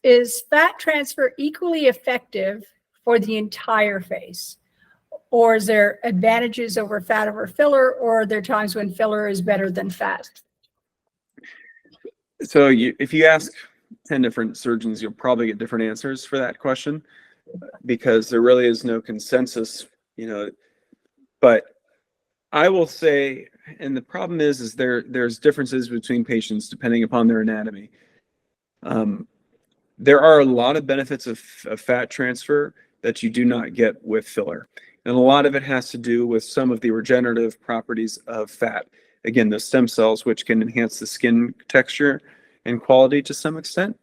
is fat transfer equally effective for the entire face? Or is there advantages over fat over filler, or are there times when filler is better than fat? So if you ask 10 different surgeons, you'll probably get different answers for that question, because there really is no consensus, but I will say, and the problem is there's differences between patients depending upon their anatomy. There are a lot of benefits of fat transfer that you do not get with filler. And a lot of it has to do with some of the regenerative properties of fat. Again, the stem cells, which can enhance the skin texture and quality to some extent.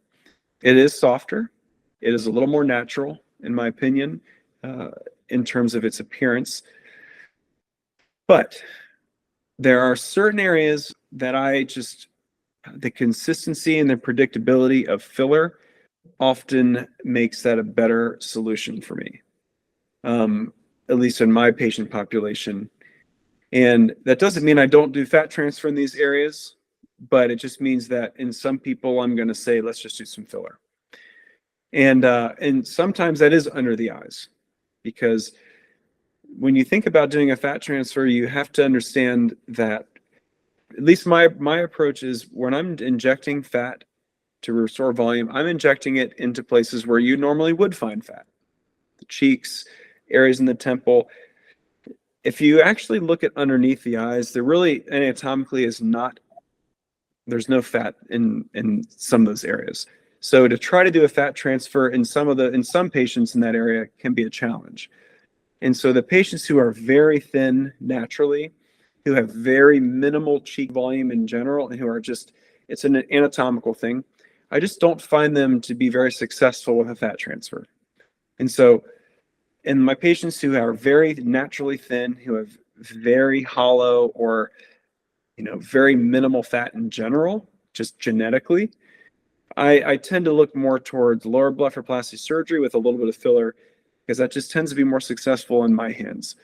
It is softer. It is a little more natural, in my opinion, in terms of its appearance. But there are certain areas that the consistency and the predictability of filler often makes that a better solution for me, at least in my patient population. And that doesn't mean I don't do fat transfer in these areas, but it just means that in some people, I'm going to say, let's just do some filler. And sometimes that is under the eyes, because when you think about doing a fat transfer, you have to understand that, at least my approach is, when I'm injecting fat to restore volume, I'm injecting it into places where you normally would find fat. The cheeks, areas in the temple. If you actually look at underneath the eyes, there really anatomically there's no fat in some of those areas. So to try to do a fat transfer in some patients in that area can be a challenge. And so the patients who are very thin naturally, who have very minimal cheek volume in general, and who are it's an anatomical thing, I just don't find them to be very successful with a fat transfer. And so in my patients who are very naturally thin, who have very hollow or very minimal fat in general, just genetically, I tend to look more towards lower blepharoplasty surgery with a little bit of filler, because that just tends to be more successful in my hands.